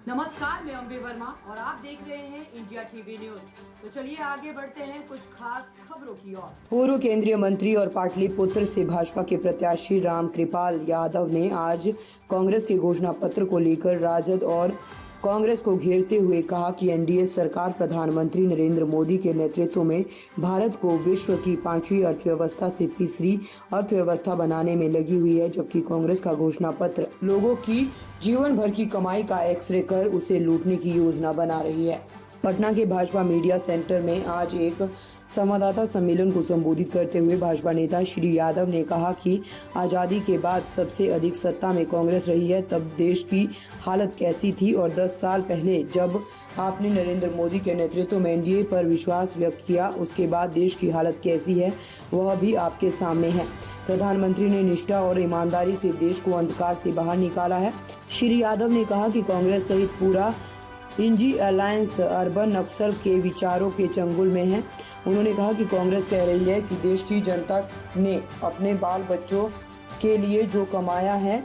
नमस्कार, मैं अम्बे वर्मा और आप देख रहे हैं इंडिया टीवी न्यूज। तो चलिए आगे बढ़ते हैं कुछ खास खबरों की ओर। पूर्व केंद्रीय मंत्री और पाटलिपुत्र से भाजपा के प्रत्याशी रामकृपाल यादव ने आज कांग्रेस के घोषणा पत्र को लेकर राजद और कांग्रेस को घेरते हुए कहा कि एनडीए सरकार प्रधानमंत्री नरेंद्र मोदी के नेतृत्व में भारत को विश्व की 5वीं अर्थव्यवस्था से तीसरी अर्थव्यवस्था बनाने में लगी हुई है, जबकि कांग्रेस का घोषणा पत्र लोगों की जीवन भर की कमाई का एक्सरे कर उसे लूटने की योजना बना रही है। पटना के भाजपा मीडिया सेंटर में आज एक संवाददाता सम्मेलन को संबोधित करते हुए भाजपा नेता श्री यादव ने कहा कि आज़ादी के बाद सबसे अधिक सत्ता में कांग्रेस रही है, तब देश की हालत कैसी थी और 10 साल पहले जब आपने नरेंद्र मोदी के नेतृत्व में एनडीए पर विश्वास व्यक्त किया, उसके बाद देश की हालत कैसी है वह भी आपके सामने है। प्रधानमंत्री ने निष्ठा और ईमानदारी से देश को अंधकार से बाहर निकाला है। श्री यादव ने कहा कि कांग्रेस सहित पूरा इंडी अलायंस अर्बन नक्सल के विचारों के चंगुल में है। उन्होंने कहा कि कांग्रेस कह रही है कि देश की जनता ने अपने बाल बच्चों के लिए जो कमाया है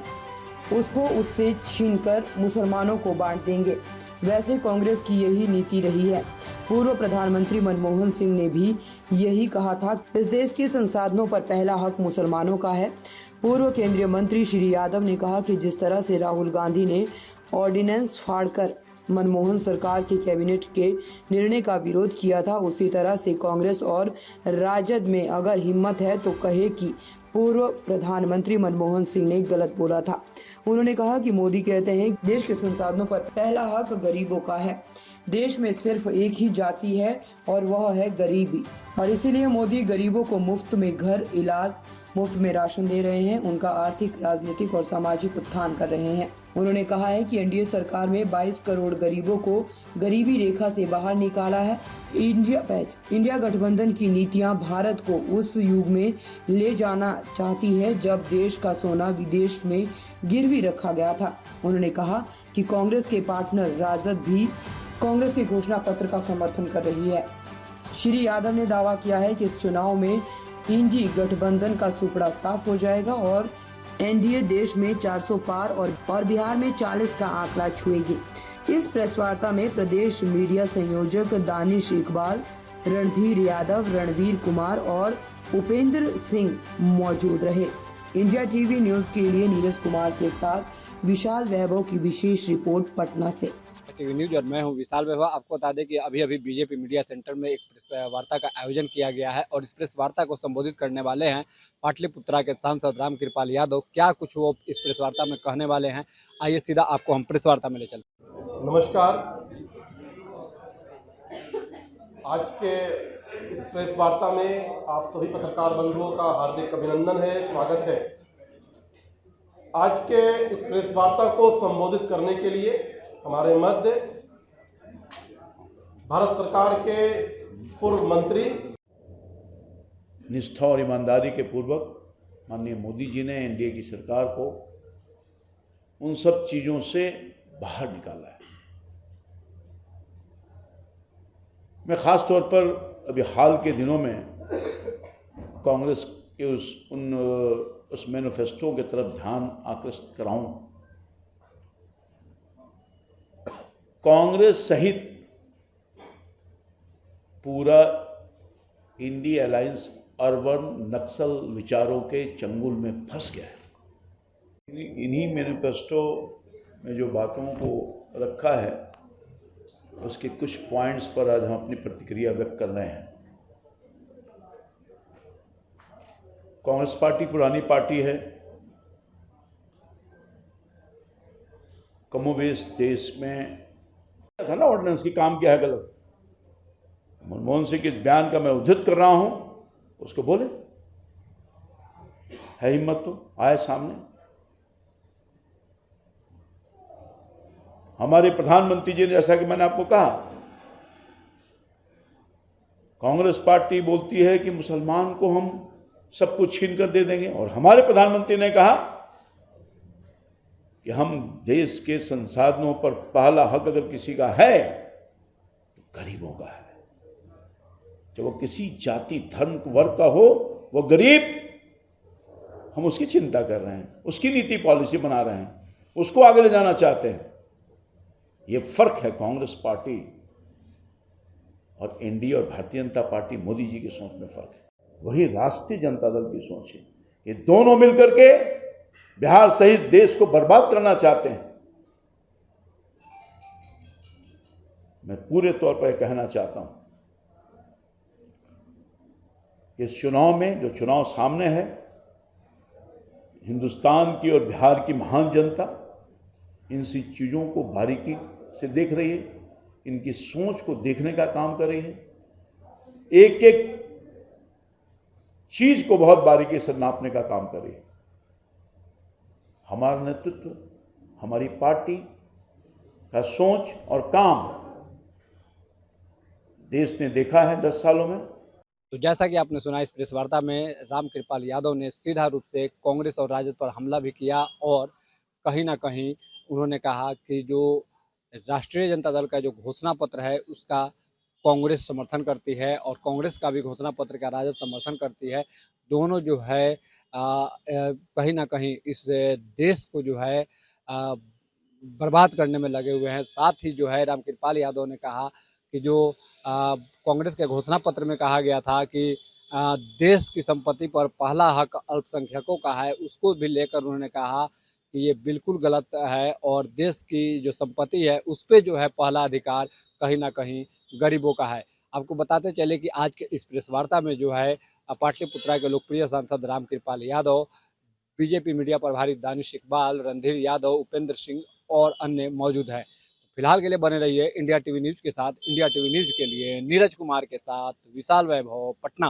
उसको उससे छीनकर मुसलमानों को बांट देंगे। वैसे कांग्रेस की यही नीति रही है। पूर्व प्रधानमंत्री मनमोहन सिंह ने भी यही कहा था। इस देश के संसाधनों पर पहला हक मुसलमानों का है। पूर्व केंद्रीय मंत्री श्री यादव ने कहा कि जिस तरह से राहुल गांधी ने ऑर्डिनेंस फाड़कर मनमोहन सरकार के कैबिनेट के निर्णय का विरोध किया था, उसी तरह से कांग्रेस और राजद में अगर हिम्मत है तो कहे कि पूर्व प्रधानमंत्री मनमोहन सिंह ने गलत बोला था। उन्होंने कहा कि मोदी कहते हैं देश के संसाधनों पर पहला हक गरीबों का है। देश में सिर्फ एक ही जाति है और वह है गरीबी, और इसीलिए मोदी गरीबों को मुफ्त में घर, इलाज, मुफ्त में राशन दे रहे हैं, उनका आर्थिक, राजनीतिक और सामाजिक उत्थान कर रहे हैं। उन्होंने कहा है कि एनडीए सरकार में 22 करोड़ गरीबों को गरीबी रेखा से बाहर निकाला है। इंडिया गठबंधन की नीतियां भारत को उस युग में ले जाना चाहती है जब देश का सोना विदेश में गिरवी रखा गया था। उन्होंने कहा कि कांग्रेस के पार्टनर राजद भी कांग्रेस के घोषणा पत्र का समर्थन कर रही है। श्री यादव ने दावा किया है कि इस चुनाव में इंडी गठबंधन का सुपड़ा साफ हो जाएगा और एनडीए देश में 400 पार और बिहार में 40 का आंकड़ा छुएगी। इस प्रेस वार्ता में प्रदेश मीडिया संयोजक दानिश इकबाल, रणधीर यादव, रणवीर कुमार और उपेंद्र सिंह मौजूद रहे। इंडिया टीवी न्यूज के लिए नीरज कुमार के साथ विशाल वैभव की विशेष रिपोर्ट पटना से। टीवी न्यूज और मैं हूं विशाल वैभव। आपको बता दें कि अभी बीजेपी मीडिया सेंटर में एक प्रेस वार्ता का आयोजन किया गया है और इस प्रेस वार्ता को संबोधित करने वाले हैं पाटलिपुत्रा के सांसद रामकृपाल यादव। क्या कुछ वो इस प्रेस वार्ता में कहने वाले हैं, आइए सीधा आपको हम प्रेस वार्ता में ले चलते हैं। नमस्कार, आज के इस प्रेस वार्ता में आप सभी पत्रकार बंधुओं का हार्दिक अभिनंदन है, स्वागत है। आज के इस प्रेस वार्ता को संबोधित करने के लिए हमारे मध्य भारत सरकार के पूर्व मंत्री, निष्ठा और ईमानदारी के पूर्वक माननीय मोदी जी ने एनडीए की सरकार को उन सब चीज़ों से बाहर निकाला है। मैं ख़ास तौर पर अभी हाल के दिनों में कांग्रेस के उस मैनिफेस्टो की तरफ ध्यान आकृष्ट कराऊं। कांग्रेस सहित पूरा इंडी अलायंस अर्बन नक्सल विचारों के चंगुल में फंस गया है। इन्हीं मैनिफेस्टो में जो बातों को रखा है उसके कुछ पॉइंट्स पर आज हम अपनी प्रतिक्रिया व्यक्त कर रहे हैं। कांग्रेस पार्टी पुरानी पार्टी है। कमोबेश देश में था ना ऑर्डिनेंस की काम किया है गलत। मनमोहन सिंह के इस बयान का मैं उद्धृत कर रहा हूं, उसको बोले है हिम्मत तो आए सामने। हमारे प्रधानमंत्री जी ने, जैसा कि मैंने आपको कहा, कांग्रेस पार्टी बोलती है कि मुसलमान को हम सब कुछ छीन कर दे देंगे, और हमारे प्रधानमंत्री ने कहा कि हम देश के संसाधनों पर पहला हक अगर किसी का है तो गरीबों का है। चाहे वो किसी जाति, धर्म, वर्ग का हो, वो गरीब, हम उसकी चिंता कर रहे हैं, उसकी नीति पॉलिसी बना रहे हैं, उसको आगे ले जाना चाहते हैं। ये फर्क है कांग्रेस पार्टी और एनडीए और भारतीय जनता पार्टी मोदी जी की सोच में फर्क है। वही राष्ट्रीय जनता दल की सोच है। ये दोनों मिलकर के बिहार सहित देश को बर्बाद करना चाहते हैं। मैं पूरे तौर पर कहना चाहता हूं कि इस चुनाव में जो चुनाव सामने है, हिंदुस्तान की और बिहार की महान जनता इन सी चीजों को बारीकी से देख रही है, इनकी सोच को देखने का काम कर रही है, एक एक चीज को बहुत बारीकी से नापने का काम कर रही है। हमारा नेतृत्व, हमारी पार्टी का सोच और काम देश ने देखा है 10 सालों में। तो जैसा कि आपने सुना, इस प्रेस वार्ता में रामकृपाल यादव ने सीधा रूप से कांग्रेस और राजद पर हमला भी किया और कहीं ना कहीं उन्होंने कहा कि जो राष्ट्रीय जनता दल का जो घोषणा पत्र है उसका कांग्रेस समर्थन करती है और कांग्रेस का भी घोषणा पत्र का राजद समर्थन करती है। दोनों जो है कहीं ना कहीं इस देश को जो है बर्बाद करने में लगे हुए हैं। साथ ही जो है रामकृपाल यादव ने कहा कि जो कांग्रेस के घोषणा पत्र में कहा गया था कि देश की संपत्ति पर पहला हक अल्पसंख्यकों का है, उसको भी लेकर उन्होंने कहा कि ये बिल्कुल गलत है और देश की जो संपत्ति है उस पर जो है पहला अधिकार कहीं ना कहीं गरीबों का है। आपको बताते चले कि आज के इस प्रेस वार्ता में जो है पाटलिपुत्रा के लोकप्रिय सांसद रामकृपाल यादव, बीजेपी मीडिया प्रभारी दानिश इकबाल, रणधीर यादव, उपेंद्र सिंह और अन्य मौजूद हैं। फिलहाल के लिए बने रहिए इंडिया टीवी न्यूज़ के साथ। इंडिया टीवी न्यूज़ के लिए नीरज कुमार के साथ विशाल वैभव, पटना।